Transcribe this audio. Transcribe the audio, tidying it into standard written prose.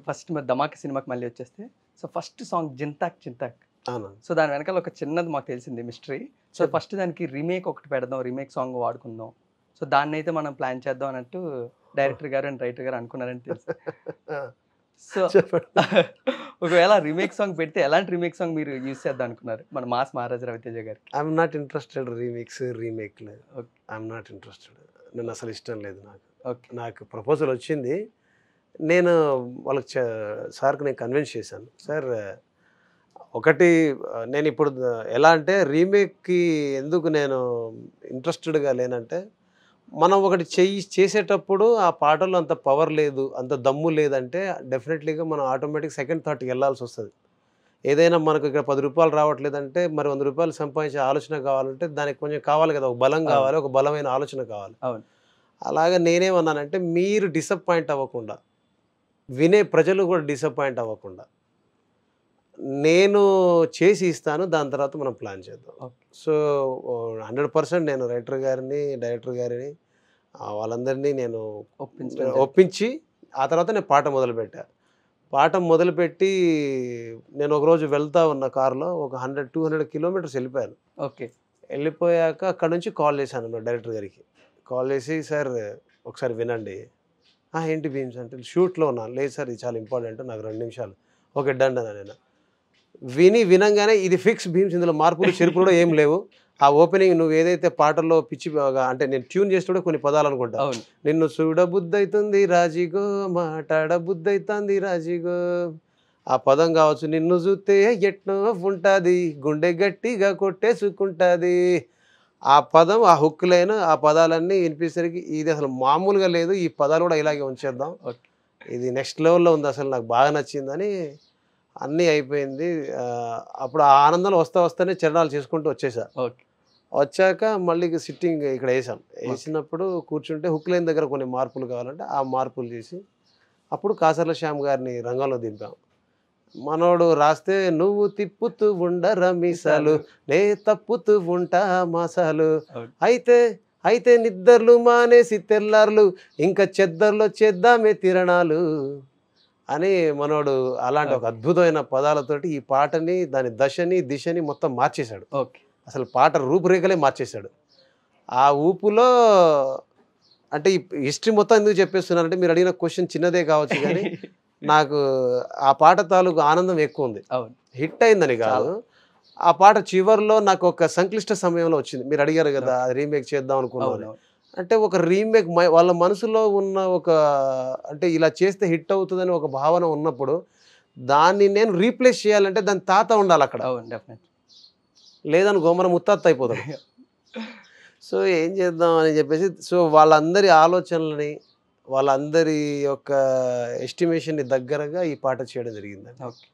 First మరి 'ధమాకా' సినిమాకి మళ్ళీ వచ్చేస్తే, so first song 'Jinthaak Jinthaak.' అవును. సో దాని వెనకాల ఒక చిన్నది మాకు తెలిసింది మిస్టరీ. సో చెప్పు. ఫస్ట్ దానికి రీమేక్ ఒకటి పెడదాం. రీమేక్ సాంగ్ వాడుకుందాం. సో దాన్నైతే మనం ప్లాన్ చేద్దాం అన్నట్టు డైరెక్టర్ గారు అండ్ రైటర్ గారు అనుకున్నారని తెలుసు. ఆ! సో చెప్పండి. ఒకవేళ రీమేక్ సాంగ్ పెడితే ఎలాంటి రీమేక్ సాంగ్ మీరు యూజ్ చేద్దాం అనుకున్నారు? మన 'మాస్ మహారాజా రవితేజ' గారికి. I am not interested remix, రీమేక్‌లు. Okay. I am not interested. నేను అసలు ఇష్టం లేదు నాకు. ఓకే. నాకు ప్రపోజల్ వచ్చింది. నేను వాళ్ళకి సార్‌కి నేను కన్విన్స్ చేశాను. సార్ ఒకటి నేనిప్పుడు ఎలా అంటే రీమేక్‌కి ఎందుకు నేను ఇంట్రెస్టెడ్‌గా లేనంటే, మనం ఒకటి చేసేటప్పుడు ఆ పాటలో అంత పవర్ లేదు, అంత దమ్ము లేదంటే డెఫినెట్‌లీగా మనం ఆటోమేటిక్ సెకండ్ థాట్‌కి ఎళ్ళాల్సొస్తది. ఏదైనా మనకు ఇక్కడ రూ. 10 రావట్లేదంటే, మరి రూ. 100 సంపాదించే ఆలోచన కావాలంటే దానికి కొంచెం కావాలి కదా! ఒక బలం అవును. కావాలి, ఒక బలమైన ఆలోచన కావాలి. అవును. అలాగా నేనేమన్నానంటే, మీరు డిసప్పాయింట్ అవ్వకుండా, వినే ప్రజలు కూడా డిసప్పాయింట్ అవ్వకుండా, నేను చేసి ఇస్తాను. దాని తర్వాత మనం ప్లాన్ చేద్దాం. ఓకే. సో, 100% నేను రైటర్ గారిని, డైరెక్టర్ గారిని వాళ్ళందరినీ నేను ఒప్పించడం జరిగింది. ఒప్పించి, ఆ తర్వాత నేను పాట మొదలుపెట్టా. పాట మొదలుపెట్టి నేను ఒకరోజు వెళ్తా ఉన్న కార్‌లో ఒక 100, 200 కిలోమీటర్స్ వెళ్ళిపోయాను. ఓకే. వెళ్ళిపోయాక అక్కడి నుంచి కాల్ చేశాను డైరెక్టర్ గారికి. కాల్ చేసి, "సార్ ఒకసారి వినండి." "ఆ! ఏంటి బీమ్స్" అంటే, "షూట్‌లో ఉన్నాను." "లేదు సార్ ఇది చాలా ఇంపార్టెంట్. నాకు 2 నిమిషాలు." "ఓకే డన్" అన్నా నేను. వినంగానే ఇది ఫిక్స్ భీమ్స్, ఇందులో మార్పులు, చేర్పులు కూడా ఏం లేవు. ఆ ఓపెనింగ్ నువ్వు ఏదైతే పాటల్లో పిచ్చి అంటే నేను ట్యూన్ చేసేటప్పుడు కొన్ని పదాలనుకుంటా. అవును. నిన్ను చూడబుద్దయితుంది రాజిగో, మాటాడబుద్దయితాంది రాజిగో. ఆ పదం కావచ్చు. నిన్ను చూస్తే ఎట్నో ఉంటాది, గుండె గట్టిగా కొట్టేసుకుంటాది. ఆ పదం, ఆ హుక్ లైన్, ఆ పదాలన్నీ వినిపించేసరికి ఇది అసలు మామూలుగా లేదు. ఈ పదాలు కూడా ఇలాగే ఉంచేద్దాం. ఓకే. ఇది నెక్స్ట్ లెవెల్‌లో ఉంది. అసలు నాకు బాగా నచ్చిందని అన్నీ అయిపోయింది. అప్పుడు ఆ ఆనందంలో వస్తానే చరణాలు చేసుకుంటూ వచ్చేసా. ఓకే. వచ్చాక మళ్ళీ సిట్టింగ్ ఇక్కడ ఏసాం. ఓకే. ఏసినప్పుడు కూర్చుంటే హుక్ లైన్ దగ్గర కొన్ని మార్పులు కావాలంటే ఆ మార్పులు చేసి, అప్పుడు కాసర్ల శ్యామ్ గారిని రంగంలో దింపాం. మనోడు రాస్తే, "నువ్వు తిప్పుతూ ఉండరా మీసాలు, నే తప్పుతూ ఉంటా మాసాలు. అవును. అయితే అయితే నిద్దర్లు మానేసి తెల్లార్లు, ఇంకా చెద్దర్లో చేద్దామే తిరణాలు" అని మనోడు అలాంటి ఒక ఓకే. అద్భుతమైన పదాలతోటి ఈ పాటని, దాని దశని, దిశని మొత్తం మార్చేశాడు. ఓకే. అసలు పాట రూపురేఖలే మార్చేశాడు. ఆ ఊపులో అంటే ఈ హిస్టరీ మొత్తం ఎందుకు చెప్పేస్తున్నానంటే, మీరు అడిగిన క్వెషన్ చిన్నదే కావచ్చు గానీ, నాకు ఆ పాట తాలూకు ఆనందం ఎక్కువుంది. అవును. హిట్ అయిందని కాదు. చాలా. ఆ పాట చివర్లో నాకు ఒక సంక్లిష్ట సమయంలో వచ్చింది. మీరు అడిగారు గదా! ఓకే. అది రీమేక్ చేద్దాం అనుకున్నామని. అవునవును. అంటే ఒక రీమేక్ వాళ్ళ మనసులో ఉన్న ఒక, అంటే ఇలా చేస్తే హిట్ అవుతదని ఒక భావన ఉన్నప్పుడు, దాన్ని నేను రీప్లేస్ చేయాలంటే దాని తాత ఉండాలక్కడ. అవును. డెఫినెట్‌లీ. లేదనుకో మన ముత్తాత అయిపోతాడు. సో, ఏం చేద్దాం అని చెప్పేసి, సో, వాళ్ళందరి ఆలోచనలని, వాళ్ళందరి యొక్క ఎస్టిమేషన్‌ని దగ్గరగా ఈ పాట చేయడం జరిగిందండి. ఓకే.